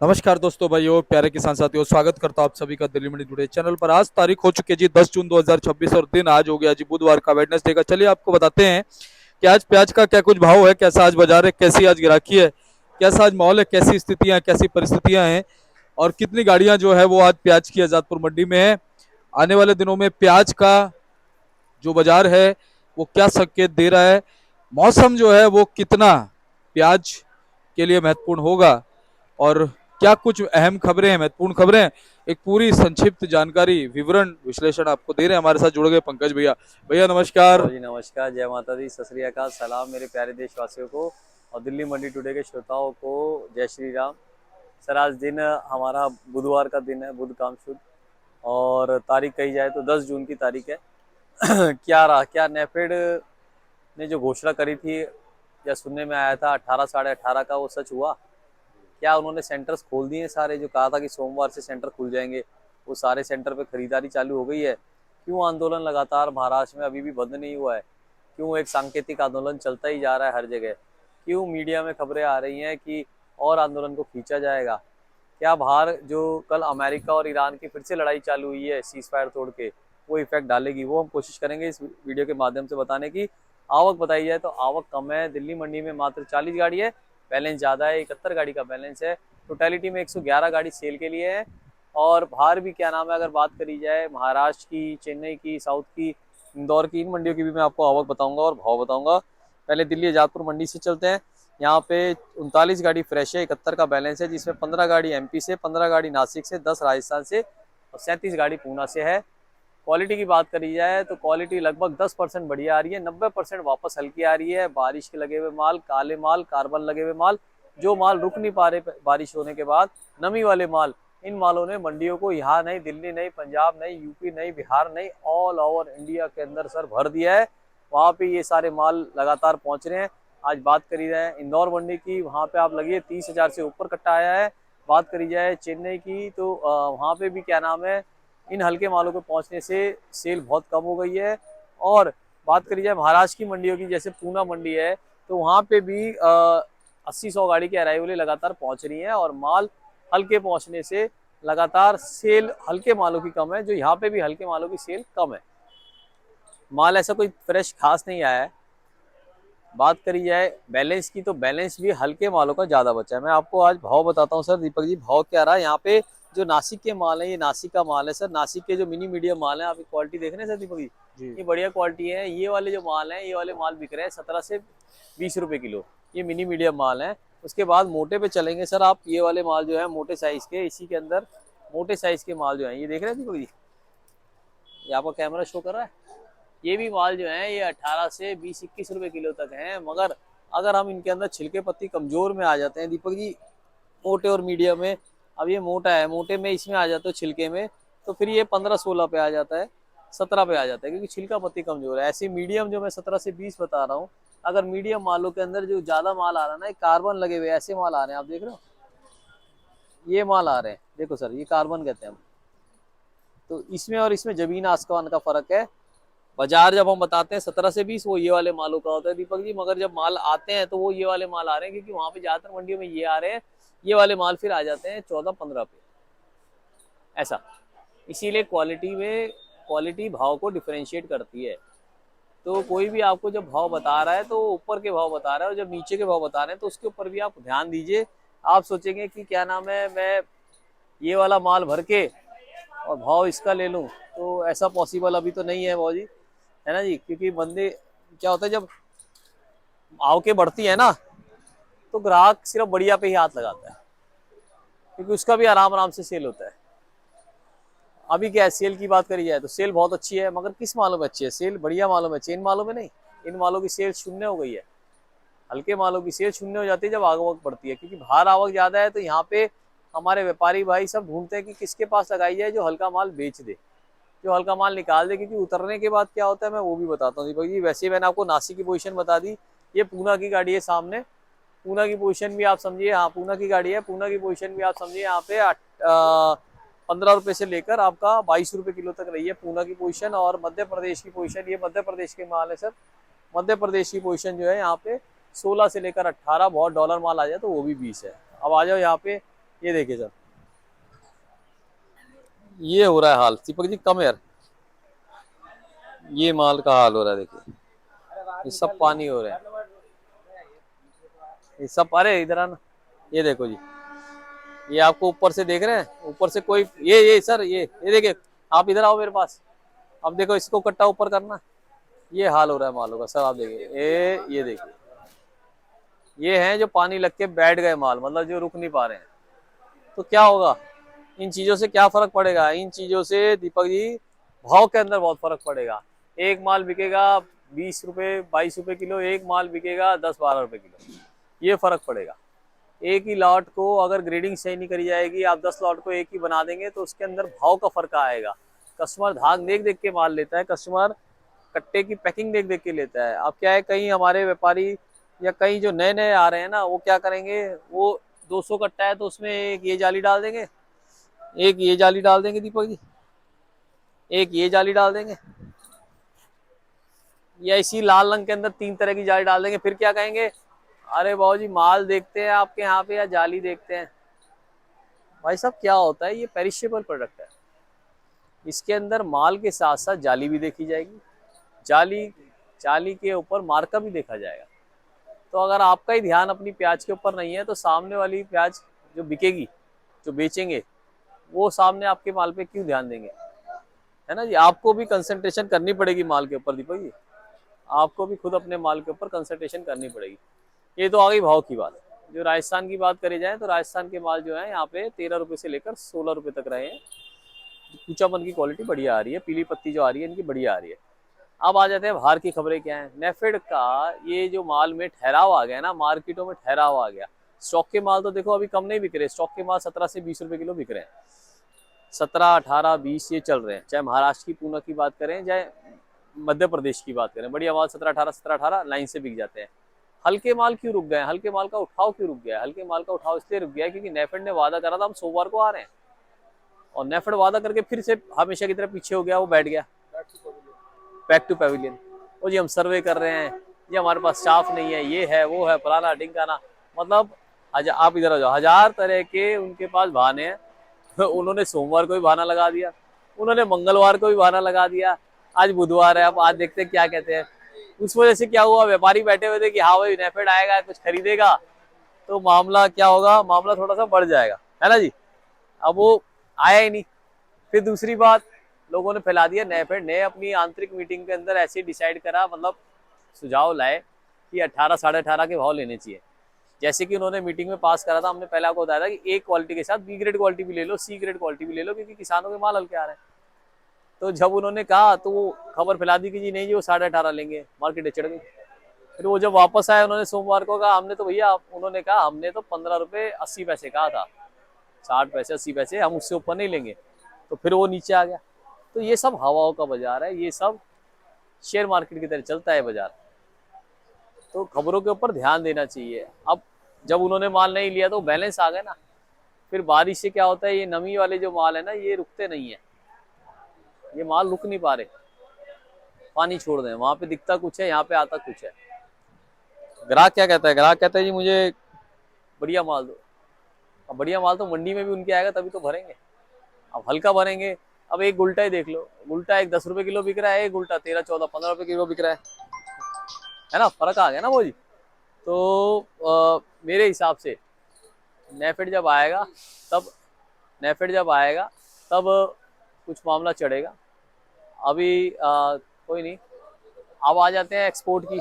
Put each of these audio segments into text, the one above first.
नमस्कार दोस्तों, भाइयों, प्यारे किसान साथियों, स्वागत करता हूं आप सभी का दिल्ली मंडी टुडे चैनल पर। आज तारीख हो चुकी है जी 10 जून 2026 और दिन आज हो गया जी बुधवार का, वेडनेसडे का। चलिए आपको बताते हैं कि आज प्याज का क्या कुछ भाव है, कैसा आज बाजार है, कैसी आज गिराकी है, कैसा आज माहौल है, कैसी स्थितियां, कैसी परिस्थितियां हैं और कितनी गाड़ियां जो है वो आज प्याज की आजादपुर मंडी में है। आने वाले दिनों में प्याज का जो बाजार है वो क्या संकेत दे रहा है, मौसम जो है वो कितना प्याज के लिए महत्वपूर्ण होगा और क्या कुछ अहम खबरें हैं, महत्वपूर्ण खबरें हैं, एक पूरी संक्षिप्त जानकारी, विवरण, विश्लेषण आपको दे रहे हैं। हमारे साथ जुड़ गए पंकज भैया। भैया नमस्कार। हेलो जी, नमस्कार, जय माता दी, सत श्री अकाल, सलाम मेरे प्यारे देशवासियों को और दिल्ली मंडी टुडे के श्रोताओं को जय श्री राम। सर आज दिन हमारा बुधवार का दिन है, बुध काम शुद्ध, और तारीख कही जाए तो 10 जून की तारीख है। क्या रहा, क्या नेफेड ने जो घोषणा करी थी या सुनने में आया था 18 साढ़े 18 का, वो सच हुआ क्या? उन्होंने सेंटर्स खोल दिए सारे, जो कहा था कि सोमवार से सेंटर खुल जाएंगे, वो सारे सेंटर पे खरीदारी चालू हो गई है। क्यों आंदोलन लगातार महाराष्ट्र में अभी भी बंद नहीं हुआ है? क्यों एक सांकेतिक आंदोलन चलता ही जा रहा है हर जगह? क्यों मीडिया में खबरें आ रही हैं कि और आंदोलन को खींचा जाएगा? क्या बाहर जो कल अमेरिका और ईरान की फिर से लड़ाई चालू हुई है सीज फायर तोड़ के, वो इफेक्ट डालेगी? वो हम कोशिश करेंगे इस वीडियो के माध्यम से बताने की। आवक बताई जाए तो आवक कम है दिल्ली मंडी में, मात्र 40 गाड़ी है। बैलेंस ज़्यादा है, 71 गाड़ी का बैलेंस है। टोटलिटी में 111 गाड़ी सेल के लिए है। और बाहर भी क्या नाम है, अगर बात करी जाए महाराष्ट्र की, चेन्नई की, साउथ की, इंदौर की, इन मंडियों की भी मैं आपको आवक बताऊंगा और भाव बताऊंगा। पहले दिल्ली आजादपुर मंडी से चलते हैं। यहाँ पे 39 गाड़ी फ्रेश है, 71 का बैलेंस है, जिसमें 15 गाड़ी एमपी से, 15 गाड़ी नासिक से, 10 राजस्थान से और 37 गाड़ी पूना से है। क्वालिटी की बात करी जाए तो क्वालिटी लगभग 10% बढ़िया आ रही है, 90% वापस हल्की आ रही है। बारिश के लगे हुए माल, काले माल, कार्बन लगे हुए माल, जो माल रुक नहीं पा रहे बारिश होने के बाद, नमी वाले माल, इन मालों ने मंडियों को यहाँ नहीं, दिल्ली नहीं, पंजाब नहीं, यूपी नहीं, बिहार नहीं, ऑल ओवर इंडिया के अंदर सर भर दिया है। वहाँ पे ये सारे माल लगातार पहुँच रहे हैं। आज बात करी जाए इंदौर मंडी की, वहाँ पे आप लगिए 30,000 से ऊपर कट्टा आया है। बात करी जाए चेन्नई की तो वहाँ पे भी क्या नाम है, इन हल्के मालों के पहुंचने से सेल बहुत कम हो गई है। और बात करी जाए महाराष्ट्र की मंडियों की, जैसे पूना मंडी है, तो वहाँ पे भी 80-100 गाड़ी की अराइवलें लगातार पहुंच रही हैं और माल हल्के पहुंचने से लगातार सेल हल्के मालों की कम है। जो यहाँ पे भी हल्के मालों की सेल कम है, माल ऐसा कोई फ्रेश खास नहीं आया है। बात करी जाए बैलेंस की तो बैलेंस भी हल्के मालों का ज्यादा बचा है। मैं आपको आज भाव बताता हूँ सर दीपक जी, भाव क्या रहा है यहाँ पे। जो नासिक के माल है, ये नासिक का माल है सर, नासिक के जो मिनी मीडियम माल है, आप क्वालिटी देख रहे हैं सर दीपक जी, जी। ये बढ़िया क्वालिटी है। ये वाले जो माल है, ये वाले माल बिक रहे हैं 17 से 20 रुपए किलो, ये मिनी मीडियम माल है। उसके बाद मोटे पे चलेंगे सर आप, ये वाले माल जो है मोटे साइज के, इसी के अंदर मोटे साइज के माल जो है, ये देख रहे हैं दीपक जी, ये आपका कैमरा शो कर रहा है। ये भी माल जो है ये 18 से 20-21 रुपए किलो तक है। मगर अगर हम इनके अंदर छिलके पत्ती कमजोर में आ जाते हैं दीपक जी, मोटे और मीडियम में, अब ये मोटा है, मोटे में इसमें आ जाते हो छिलके में, तो फिर ये 15-16 पे आ जाता है, 17 पे आ जाता है, क्योंकि छिलका पत्ती कमजोर है। ऐसे मीडियम जो मैं 17 से 20 बता रहा हूँ, अगर मीडियम मालों के अंदर जो ज्यादा माल आ रहा है ना, कार्बन लगे हुए ऐसे माल आ रहे हैं, आप देख रहे हो ये माल आ रहे हैं, देखो सर, ये कार्बन कहते हैं हम। तो इसमें और इसमें जमीन आसमान का फर्क है। बाजार जब हम बताते हैं 17 से 20, वो ये वाले मालों का होता है दीपक जी, मगर जब माल आते हैं तो वो ये वाले माल आ रहे हैं, क्योंकि वहां पे ज्यादातर मंडियों में ये आ रहे हैं। ये वाले माल फिर आ जाते हैं 14-15 पे, ऐसा। इसीलिए क्वालिटी में, क्वालिटी भाव को डिफरेंशिएट करती है। तो कोई भी आपको जब भाव बता रहा है तो ऊपर के भाव बता रहा है, और जब नीचे के भाव बता रहे हैं तो उसके ऊपर भी आप ध्यान दीजिए। आप सोचेंगे कि क्या नाम है, मैं ये वाला माल भर के और भाव इसका ले लूं, तो ऐसा पॉसिबल अभी तो नहीं है भाव जी, है ना जी। क्योंकि बंदे, क्या होता है जब आवकें बढ़ती है ना, तो ग्राहक सिर्फ बढ़िया पे ही हाथ लगाता है, क्योंकि उसका भी आराम आराम से सेल होता है। अभी क्या है, सेल की बात करी जाए तो सेल बहुत अच्छी है, मगर किस मालों में अच्छी है सेल? बढ़िया मालों में, चेन मालों में नहीं। इन मालों की सेल शून्य हो गई है, हल्के मालों की सेल शून्य हो जाती है जब आवक बढ़ती है, क्योंकि बाहर आवक ज्यादा है। तो यहाँ पे हमारे व्यापारी भाई सब ढूंढते हैं कि किसके पास लगाई जाए जो हल्का माल बेच दे, जो हल्का माल निकाल दे। क्योंकि उतरने के बाद क्या होता है, मैं वो भी बताता हूँ दीपक जी। वैसे ही मैंने आपको नासिक की पोजीशन बता दी, ये पूना की गाड़ी है सामने, पूना की पोजीशन भी आप समझिए, हाँ पूना की गाड़ी है, पूना की पोजीशन भी आप समझिए। यहाँ पे 15 रुपए से लेकर आपका 22 रुपए किलो तक रही है पूना की पोजीशन। और मध्य प्रदेश की पोजीशन, ये मध्य प्रदेश के माल है सर, मध्य प्रदेश की पोजीशन जो है यहाँ पे 16 से लेकर 18, बहुत डॉलर माल आ जाए तो वो भी 20 है। अब आ जाओ यहाँ पे ये देखिए सर, ये हो रहा है हाल। दीपक जी कम यार, ये माल का हाल हो रहा है देखिए, ये सब पानी हो रहा है, ये सब। अरे इधर आना, ये देखो जी, ये आपको ऊपर से देख रहे हैं, ऊपर से कोई ये सर, ये देखिए, आप इधर आओ मेरे पास। अब देखो इसको कट्टा ऊपर करना, ये हाल हो रहा है मालों का सर। आप देखिए ये देखिए, ये हैं जो पानी लग के बैठ गए माल, मतलब जो रुक नहीं पा रहे हैं। तो क्या होगा, इन चीजों से क्या फर्क पड़ेगा? इन चीजों से दीपक जी भाव के अंदर बहुत फर्क पड़ेगा। एक माल बिकेगा 20 रुपए 22 रुपए किलो, एक माल बिकेगा 10-12 रुपए किलो, ये फर्क पड़ेगा। एक ही लॉट को अगर ग्रेडिंग सही नहीं करी जाएगी, आप 10 लॉट को एक ही बना देंगे तो उसके अंदर भाव का फर्क आएगा। कस्टमर धाक देख देख के माल लेता है, कस्टमर कट्टे की पैकिंग देख देख के लेता है। अब क्या है, कहीं हमारे व्यापारी या कहीं जो नए नए आ रहे हैं ना, वो क्या करेंगे, वो 200 कट्टा है तो उसमें एक ये जाली डाल देंगे, एक ये जाली डाल देंगे दीपक जी, एक ये जाली डाल देंगे, या इसी लाल रंग के अंदर 3 तरह की जाली डाल देंगे। फिर क्या कहेंगे, अरे बाबू जी माल देखते हैं आपके यहाँ पे या जाली देखते हैं? भाई साहब क्या होता है, ये पेरिशेबल प्रोडक्ट है, इसके अंदर माल के साथ साथ जाली भी देखी जाएगी, जाली जाली के ऊपर मार्का भी देखा जाएगा। तो अगर आपका ही ध्यान अपनी प्याज के ऊपर नहीं है तो सामने वाली प्याज जो बिकेगी, जो बेचेंगे, वो सामने आपके माल पे क्यों ध्यान देंगे? है ना जी, आपको भी कंसंट्रेशन करनी पड़ेगी माल के ऊपर दीपक जी, आपको भी खुद अपने माल के ऊपर कंसंट्रेशन करनी पड़ेगी। ये तो आ गई भाव की बात। जो राजस्थान की बात करी जाए तो राजस्थान के माल जो है यहाँ पे 13 रुपए से लेकर 16 रुपए तक रहे हैं। कूचापन की क्वालिटी बढ़िया आ रही है, पीली पत्ती जो आ रही है इनकी बढ़िया आ रही है। अब आ जाते हैं बाहर की खबरें क्या है। नेफेड का ये जो माल में ठहराव आ गया ना, मार्केटों में ठहराव आ गया। स्टॉक के माल तो देखो अभी कम नहीं बिक रहे, स्टॉक के माल 17 से 20 रुपए किलो बिक रहे हैं, 17, 18, 20 ये चल रहे हैं। चाहे महाराष्ट्र की पूना की बात करें, चाहे मध्य प्रदेश की बात करें, बढ़िया माल 17, 18 लाइन से बिक जाते हैं। हल्के माल क्यों रुक गए? हल्के माल का उठाव क्यों रुक गया? हल्के माल का उठाव इसलिए रुक गया है क्योंकि नेफेड ने वादा करा था हम सोमवार को आ रहे हैं, और नेफेड वादा करके फिर से हमेशा की तरह पीछे हो गया, वो बैठ गया बैक टू पेविलियन। वो जी हम सर्वे कर रहे हैं, ये हमारे पास स्टाफ नहीं है, ये है वो है फलाना ढिंकाना। मतलब आप इधर आ जाओ, 1000 तरह के उनके पास बहाने हैं। उन्होंने सोमवार को भी बहाना लगा दिया, उन्होंने मंगलवार को भी बहाना लगा दिया, आज बुधवार है, अब आज देखते हैं क्या कहते हैं। उस वजह से क्या हुआ, व्यापारी बैठे हुए थे कि हाँ भाई नेफेड आएगा कुछ खरीदेगा तो मामला क्या होगा, मामला थोड़ा सा बढ़ जाएगा, है ना जी। अब वो आया ही नहीं। फिर दूसरी बात, लोगों ने फैला दिया, नेफेड ने अपनी आंतरिक मीटिंग के अंदर ऐसे डिसाइड करा, मतलब सुझाव लाए कि 18, 18.5 के भाव लेने चाहिए। जैसे कि उन्होंने मीटिंग में पास करा था, हमने पहले आपको बताया था कि एक क्वालिटी के साथ बी ग्रेड क्वालिटी भी ले लो, सी ग्रेड क्वालिटी भी ले लो, क्योंकि किसानों के माल हल्के आ रहे हैं। तो जब उन्होंने कहा तो वो खबर फैला दी कि जी नहीं जी वो 18.5 लेंगे, मार्केट चढ़ गई। फिर वो जब वापस आए उन्होंने सोमवार को कहा हमने तो भैया, उन्होंने कहा हमने तो 15 रुपए 80 पैसे कहा था, 60 पैसे 80 पैसे, हम उससे ऊपर नहीं लेंगे। तो फिर वो नीचे आ गया। तो ये सब हवाओं का बाजार है, ये सब शेयर मार्केट की तरह चलता है बाजार। तो खबरों के ऊपर ध्यान देना चाहिए। अब जब उन्होंने माल नहीं लिया तो बैलेंस आ गया ना। फिर बारिश से क्या होता है, ये नमी वाले जो माल है ना, ये रुकते नहीं है, ये माल रुक नहीं पा रहे, पानी छोड़ दें, वहां पे दिखता कुछ है, यहाँ पे आता कुछ है। ग्राहक क्या कहता है, ग्राहक कहता है जी मुझे बढ़िया माल दो। अब बढ़िया माल तो मंडी में भी उनके आएगा तभी तो भरेंगे। अब हल्का भरेंगे। अब एक गुल्टा ही देख लो, गुल्टा एक 10 रुपए किलो बिक रहा है, एक गुल्टा 13, 14, 15 रुपए किलो बिक रहा है ना, फर्क आ गया ना वो जी। तो मेरे हिसाब से नेफेड जब आएगा तब नेफेड जब आएगा तब कुछ मामला चढ़ेगा। अभी कोई नहीं। अब आ जाते हैं एक्सपोर्ट की।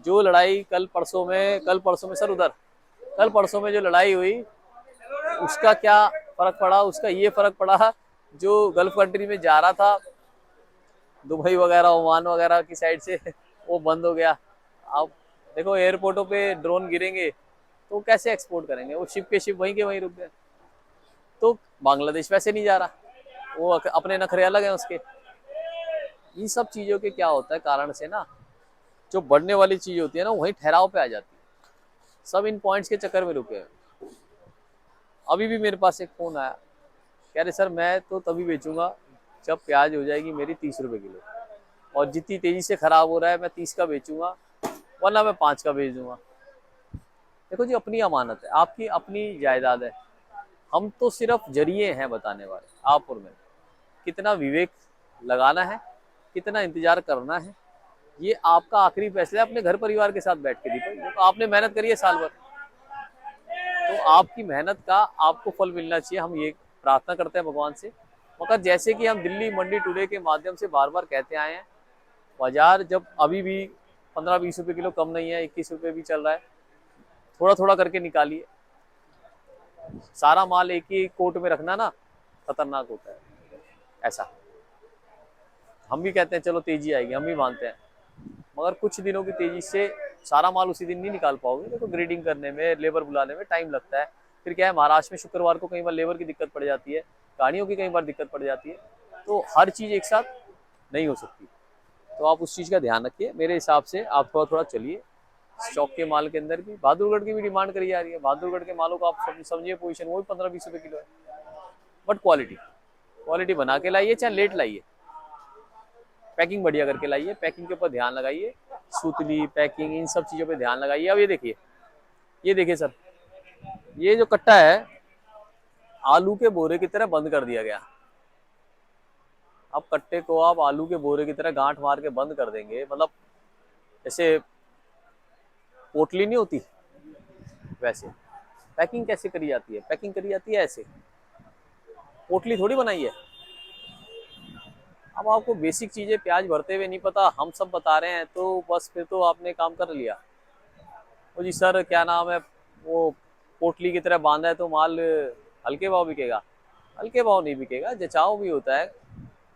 जो लड़ाई कल परसों में सर उधर कल परसों में जो लड़ाई हुई, उसका क्या फर्क पड़ा? उसका ये फर्क पड़ा, जो गल्फ कंट्री में जा रहा था, दुबई वगैरह ओमान वगैरह की साइड से, वो बंद हो गया। अब देखो एयरपोर्टों पे ड्रोन गिरेंगे तो कैसे एक्सपोर्ट करेंगे? वो शिप के शिप वहीं के वहीं रुक गए। तो बांग्लादेश वैसे नहीं जा रहा, वो अपने नखरे अलग हैं उसके। इन सब चीजों के क्या होता है कारण से ना, जो बढ़ने वाली चीज होती है ना, वहीं ठहराव पे आ जाती है। सब इन पॉइंट्स के चक्कर में रुके हैं। अभी भी मेरे पास एक फोन आया, कह रहे सर मैं तो तभी बेचूंगा जब प्याज हो जाएगी मेरी 30 रुपए किलो, और जितनी तेजी से खराब हो रहा है मैं 30 का बेचूंगा, वरना मैं 5 का बेच दूंगा। देखो जी अपनी अमानत है, आपकी अपनी जायदाद है, हम तो सिर्फ जरिए हैं बताने वाले, आप और मैं। कितना विवेक लगाना है, कितना इंतजार करना है, ये आपका आखिरी फैसला है अपने घर परिवार के साथ बैठ के। दीपक, तो आपने मेहनत करी है साल भर, तो आपकी मेहनत का आपको फल मिलना चाहिए, हम ये प्रार्थना करते हैं भगवान से। मगर जैसे कि हम दिल्ली मंडी टुडे के माध्यम से बार बार कहते आए हैं, बाजार जब अभी भी 15-20 रुपए किलो कम नहीं है, 21 रुपए भी चल रहा है, थोड़ा थोड़ा करके निकालिए। सारा माल एक ही कोट में रखना ना खतरनाक होता है। ऐसा हम भी कहते हैं चलो तेजी आएगी, हम भी मानते हैं, मगर कुछ दिनों की तेजी से सारा माल उसी दिन नहीं निकाल पाओगे। देखो ग्रेडिंग करने में, लेबर बुलाने में टाइम लगता है। फिर क्या है, महाराष्ट्र में शुक्रवार को कई बार लेबर की दिक्कत पड़ जाती है, गाड़ियों की कई बार दिक्कत पड़ जाती है, तो हर चीज़ एक साथ नहीं हो सकती। तो आप उस चीज़ का ध्यान रखिए। मेरे हिसाब से आप थोड़ा थोड़ा चलिए। स्टॉक के माल के अंदर भी बहादुरगढ़ की भी डिमांड करी जा रही है। बहादुरगढ़ के मालों को आप समझिए पोजीशन वो भी 15-20 रुपए किलो है, बट क्वालिटी क्वालिटी बना के लाइए, चाहे लेट लाइए, पैकिंग बढ़िया करके लाइए, पैकिंग के ऊपर ध्यान लगाइए, सूतली पैकिंग इन सब चीज़ों पे ध्यान लगाइए। अब ये देखिए सर, ये जो कट्टा है आलू के बोरे की तरह बंद कर दिया गया। अब कट्टे को आप आलू के बोरे की तरह गांठ मार के बंद कर देंगे, मतलब जैसे पोटली नहीं होती वैसे पैकिंग कैसे करी जाती है? पैकिंग करी जाती है ऐसे, पोटली थोड़ी बनाई है। अब आपको बेसिक चीजें प्याज भरते हुए नहीं पता, हम सब बता रहे हैं, तो बस फिर तो आपने काम कर लिया। वो जी सर क्या नाम है, वो पोटली की तरह बांधा है तो माल हल्के भाव बिकेगा? हल्के भाव नहीं बिकेगा, जचाव भी होता है।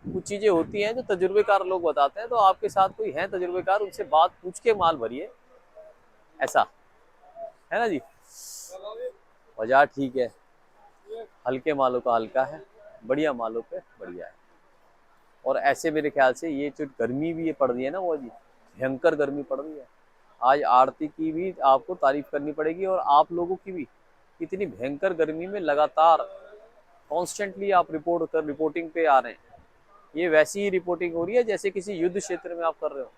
कुछ चीजें होती हैं जो तजुर्बेकार लोग बताते हैं, तो आपके साथ कोई है तजुर्बेकार, उनसे बात पूछ के माल भरिए। ऐसा है ना जी। बाजार ठीक है, हल्के मालों का हल्का है, बढ़िया मालों पे बढ़िया है। और ऐसे मेरे ख्याल से ये जो गर्मी भी ये पड़ रही है ना, वो जी भयंकर गर्मी पड़ रही है। आज आरती की भी आपको तारीफ करनी पड़ेगी, और आप लोगों की भी। इतनी भयंकर गर्मी में लगातार कॉन्स्टेंटली आप रिपोर्टिंग पे आ रहे हैं। ये वैसी ही रिपोर्टिंग हो रही है जैसे किसी युद्ध क्षेत्र में आप कर रहे हो।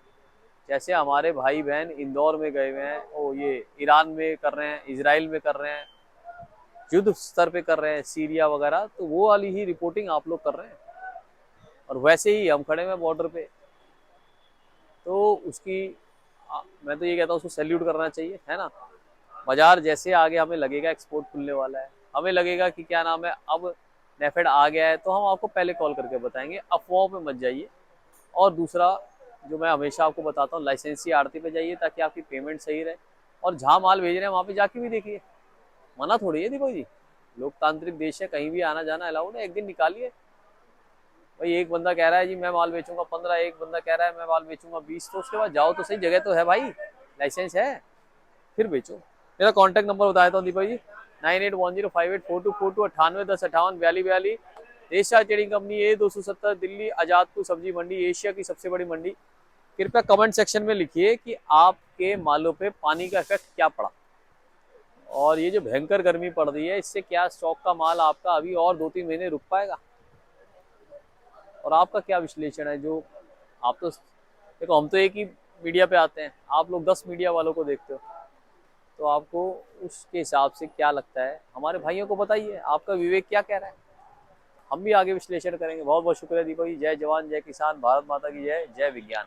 जैसे हमारे भाई बहन इंदौर में गए हुए हैं, ओ ये ईरान में कर रहे हैं, इसराइल में कर रहे हैं, युद्ध स्तर पे कर रहे हैं, सीरिया वगैरह, तो वो वाली ही रिपोर्टिंग आप लोग कर रहे हैं। और वैसे ही हम खड़े हुए बॉर्डर पे, तो उसकी मैं तो ये कहता हूँ उसको सैल्यूट करना चाहिए, है ना। बाजार जैसे आगे हमें लगेगा एक्सपोर्ट खुलने वाला है, हमें लगेगा कि क्या नाम है अब नेफेड आ गया है, तो हम आपको पहले कॉल करके बताएंगे, अफवाहों पे मत जाइए। और दूसरा जो मैं हमेशा आपको बताता हूँ, लाइसेंसी आड़ती पे जाइए ताकि आपकी पेमेंट सही रहे। और जहाँ माल भेज रहे हैं वहाँ पे जाके भी देखिए, मना थोड़ी है दीपक जी, लोकतांत्रिक देश है, कहीं भी आना जाना अलाउड है। एक दिन निकालिए भाई, एक बंदा कह रहा है जी मैं माल बेचूंगा 15, एक बंदा कह रहा है मैं माल बेचूंगा 20, तो उसके बाद जाओ तो सही, जगह तो है भाई, लाइसेंस है, फिर बेचो। मेरा कॉन्टैक्ट नंबर बताया था Deepak ji, 9810584242, 9810584242। Asia trading company A270 Delhi Azadpur सब्जी मंडी, एशिया की सबसे बड़ी मंडी। कृपया कमेंट सेक्शन में लिखिए कि आपके मालों पे पानी का इफेक्ट क्या पड़ा, और ये जो भयंकर गर्मी पड़ रही है इससे क्या स्टॉक का माल आपका अभी और 2-3 महीने रुक पाएगा? और आपका क्या विश्लेषण है? जो आप तो देखो, हम तो एक ही मीडिया पे आते हैं, आप लोग 10 मीडिया वालों को देखते हो, तो आपको उसके हिसाब से क्या लगता है हमारे भाइयों को बताइए, आपका विवेक क्या कह रहा है, हम भी आगे विश्लेषण करेंगे। बहुत बहुत शुक्रिया दीपक जी। जय जवान जय किसान, भारत माता की जय, जय विज्ञान।